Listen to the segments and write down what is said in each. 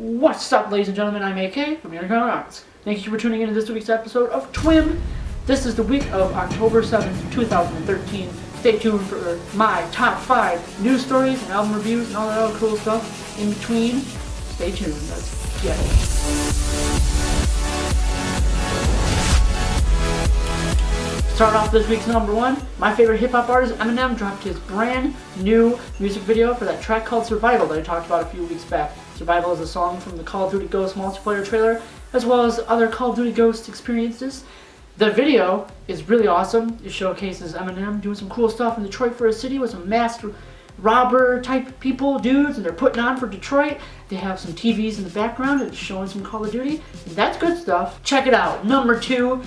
What's up, ladies and gentlemen? I'm AYEKAY from AYEKAY Arts. Thank you for tuning in to this week's episode of T.W.I.M. This is the week of October 7th, 2013. Stay tuned for my top 5 news stories and album reviews and all that other cool stuff in between. Stay tuned. Let's get it. Start off this week's number 1. My favorite hip-hop artist, Eminem, dropped his brand new music video for that track called Survival that I talked about a few weeks back. Survival is a song from the Call of Duty Ghosts multiplayer trailer, as well as other Call of Duty Ghosts experiences. The video is really awesome. It showcases Eminem doing some cool stuff in Detroit for a city with some masked robber type people, dudes, and they're putting on for Detroit. They have some TVs in the background and showing some Call of Duty. And that's good stuff. Check it out. Number 2.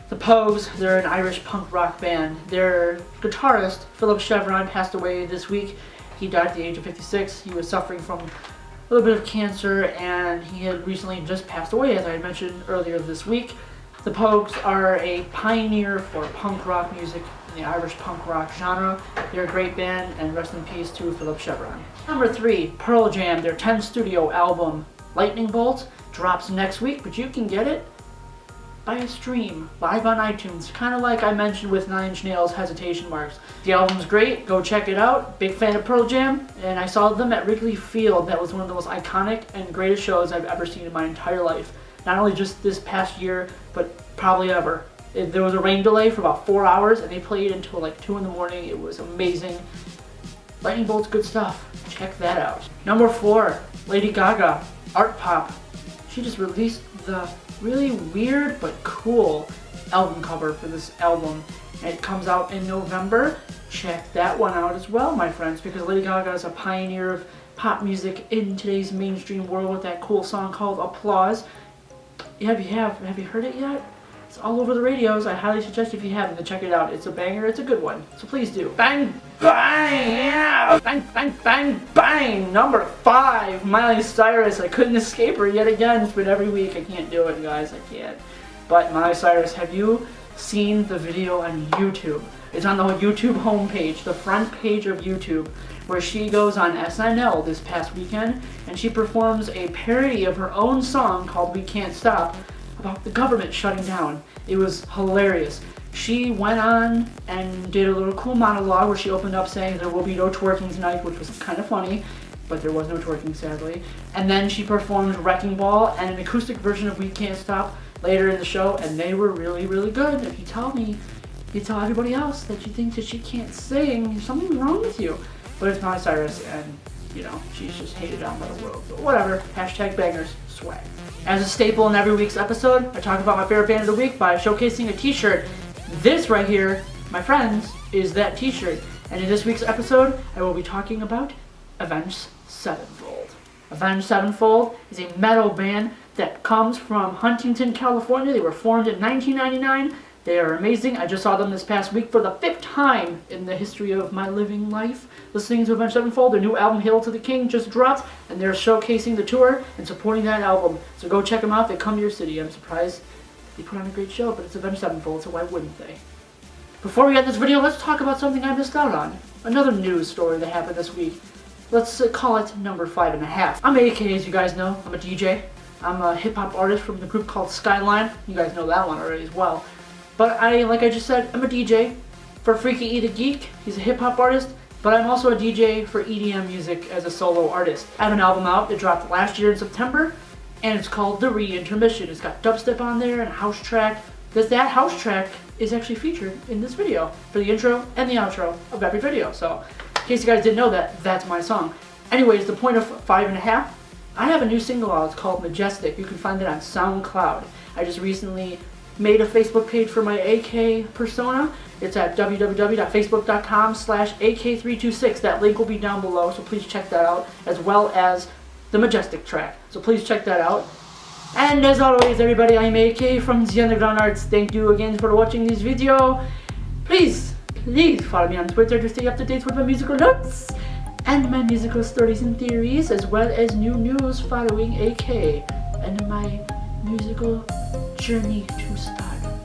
The Pogues, they're an Irish punk rock band. Their guitarist, Philip Chevron, passed away this week. He died at the age of 56. He was suffering from a little bit of cancer, and he had recently just passed away, as I had mentioned earlier this week. The Pogues are a pioneer for punk rock music in the Irish punk rock genre. They're a great band, and rest in peace to Philip Chevron. Number 3, Pearl Jam, their 10th studio album, Lightning Bolt, drops next week, but you can get it by a stream, live on iTunes, kind of like I mentioned with 9 Inch Nails' Hesitation Marks. The album's great, go check it out. Big fan of Pearl Jam, and I saw them at Wrigley Field. That was one of the most iconic and greatest shows I've ever seen in my entire life. Not only just this past year, but probably ever. There was a rain delay for about 4 hours, and they played until like 2 in the morning. It was amazing. Lightning Bolt's good stuff. Check that out. Number 4, Lady Gaga, Art Pop. She just released the really weird but cool album cover for this album. It comes out in November. Check that one out as well, my friends, because Lady Gaga is a pioneer of pop music in today's mainstream world with that cool song called Applause. Have you heard it yet? It's all over the radios. I highly suggest if you haven't to check it out. It's a banger, it's a good one. So please do. Bang, bang, yeah! Bang, bang, bang, bang! Number 5, Miley Cyrus. I couldn't escape her yet again. It's been every week. I can't do it, guys. I can't. But Miley Cyrus, have you seen the video on YouTube? It's on the YouTube homepage, the front page of YouTube, where she goes on SNL this past weekend, and she performs a parody of her own song called We Can't Stop, about the government shutting down. It was hilarious. She went on and did a little cool monologue where she opened up saying there will be no twerking tonight, which was kind of funny, but there was no twerking, sadly. And then she performed Wrecking Ball and an acoustic version of We Can't Stop later in the show, and they were really, really good. If you tell everybody else that you think that she can't sing, something's wrong with you. But it's Miley Cyrus, and you know, she's just hated on by the world. But whatever, hashtag bangers, swag. As a staple in every week's episode, I talk about my favorite band of the week by showcasing a t-shirt. This right here, my friends, is that t-shirt. And in this week's episode, I will be talking about Avenged Sevenfold. Avenged Sevenfold is a metal band that comes from Huntington, California. They were formed in 1999. They are amazing. I just saw them this past week for the 5th time in the history of my living life. Listening to Avenged Sevenfold, their new album Hail to the King just dropped, and they're showcasing the tour and supporting that album. So go check them out. They come to your city. I'm surprised they put on a great show, but it's Avenged Sevenfold, so why wouldn't they? Before we get this video, let's talk about something I missed out on. Another news story that happened this week. Let's call it number 5.5. I'm AYEKAY, as you guys know. I'm a DJ. I'm a hip-hop artist from the group called Skyline. You guys know that one already as well. But like I just said, I'm a DJ for Freaky E the Geek. He's a hip-hop artist, but I'm also a DJ for EDM music as a solo artist. I have an album out that dropped last year in September, and it's called The Re-Intermission. It's got dubstep on there and a house track. That house track is actually featured in this video for the intro and the outro of every video. So, in case you guys didn't know that, that's my song. Anyways, the point of 5.5, I have a new single out. It's called Majestic. You can find it on SoundCloud. I just recently made a Facebook page for my AYEKAY persona. It's at www.facebook.com/AYEKAY326. That link will be down below, so please check that out, as well as the Majestic track. So please check that out. And as always, everybody, I'm AYEKAY from the Underground Arts. Thank you again for watching this video. Please follow me on Twitter to stay up to date with my musical notes and my musical stories and theories, as well as new news following AYEKAY and my musical journey to stardom.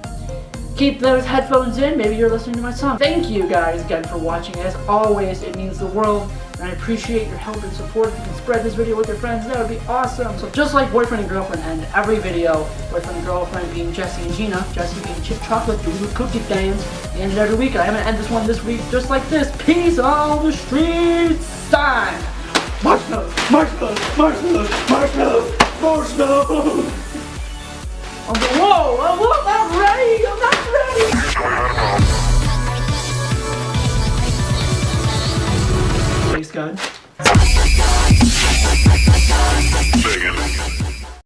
Keep those headphones in, maybe you're listening to my song. Thank you guys again for watching. As always, it means the world and I appreciate your help and support. If you can spread this video with your friends, that would be awesome. So just like boyfriend and girlfriend end every video, boyfriend and girlfriend being Jesse and Gina, Jesse being chip chocolate, doing the cookie dance, they ended every week, and I'm gonna end this one this week just like this. Peace on the streets, sign. Marshmallows, marshmallows, marshmallows, marshmallows, marshmallows. Whoa, I'm not ready, I'm not ready. Thanks, God.